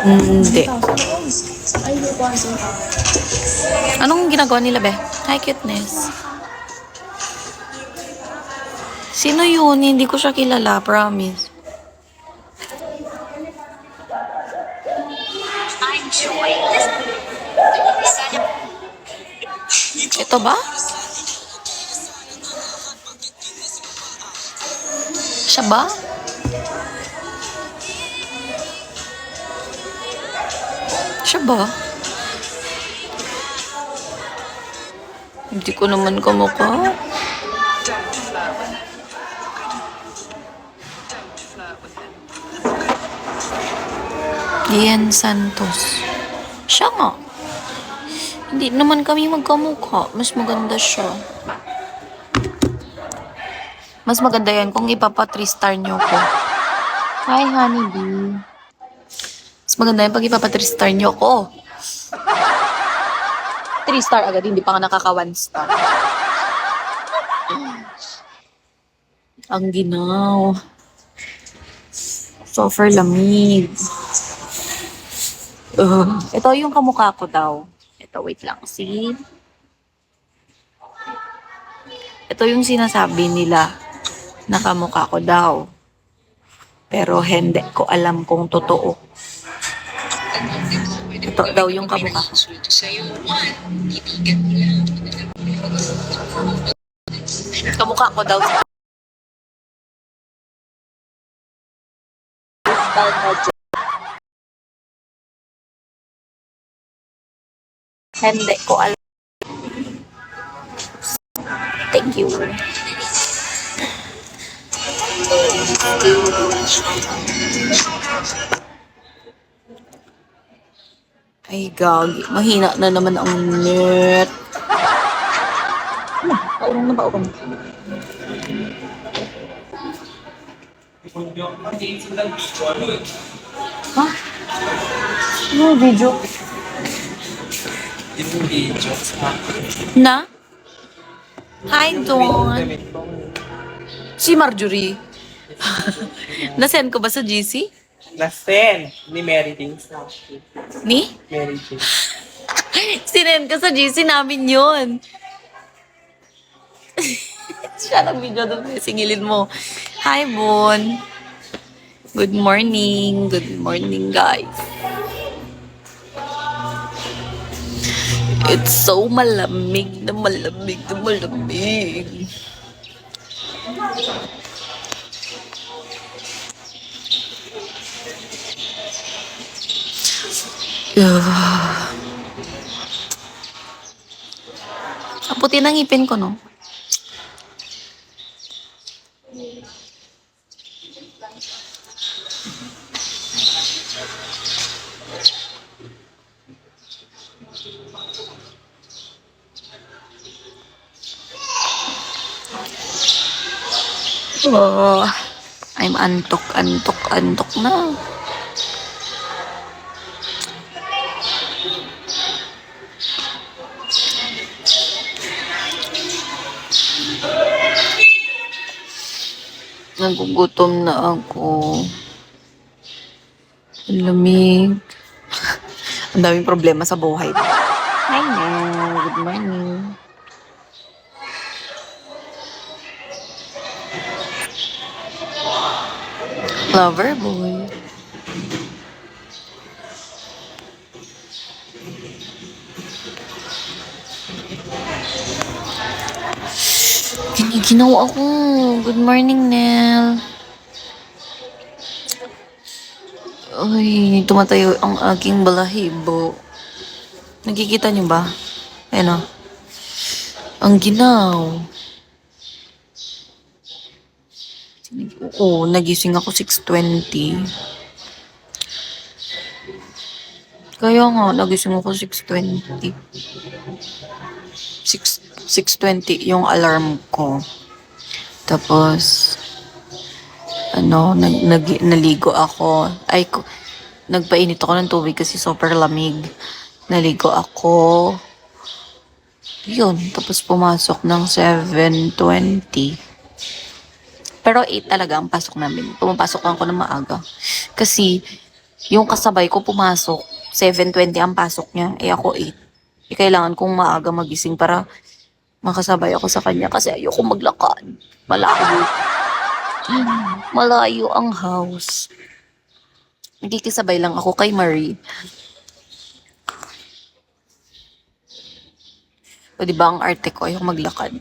Hindi. Anong ginagawa nila, be? Hi, cuteness. Sino yun? Hindi ko siya kilala, promise. Ito ba? Siya ba? Siya ba? Hindi ko naman kamukha. Ian Santos. Siya nga. Hindi naman kami magkamukha. Mas maganda siya. Mas maganda yan kung ipapa 3-star niyo ko. Hi, honeybee. Mas maganda yan pag ipapa 3-star niyo ko. 3-star agad, hindi pa nga nakaka 1-star. Ang ginaw. Super lamig. Ito yung kamukha ko daw. Ito, wait lang. See? Ito yung sinasabi nila na kamukha ko daw. Pero hindi ko alam kung totoo. Ito daw yung kamukha ko. Kamukha ko daw. Hindi ko alam. Thank you. Ay, gagi. Mahina na naman ang net. Paurong na paurong. Ha? Ano video? Yung video sa Na? Hi, Dawn. Si Marjorie. Nasend ko ba sa GC? na-send ni Mary Jane sa akin. Ni? Mary Jane. Sinend ko sa GC namin yun. Siya nag-video doon. Singilin mo. Hi, Bon. Good morning. Good morning, guys. It's so malamig na malamig na malamig. Ang puti ng ngipin ko, no? Oh, I'm antok na. Nagugutom na ako. Ang lamig. Ang daming problema sa buhay. Hi, Nel. Good morning. Lover boy. Giniginaw ako. Good morning, Nel. Uy, tumatayo ang aking balahibo. Nakikita niyo ba? Ayan o. Ang ginaw. Oo, nagising ako 6:20. Kaya nga, nagising ako 6:20. 6:20 yung alarm ko. Tapos, naligo ako. Nagpainit ako ng tubig kasi super lamig. Naligo ako. Yun, tapos pumasok ng 7:20. Pero 8 talaga ang pasok namin. Pumapasok lang ako ng maaga. Kasi, Yung kasabay ko pumasok, 7:20 ang pasok niya, eh ako 8. Eh kailangan kong maaga magising para makasabay ako sa kanya kasi ayoko maglakad. Malayo. Malayo ang house. Nagkikisabay lang ako kay Marie. O diba ang arte ko, ayoko maglakad.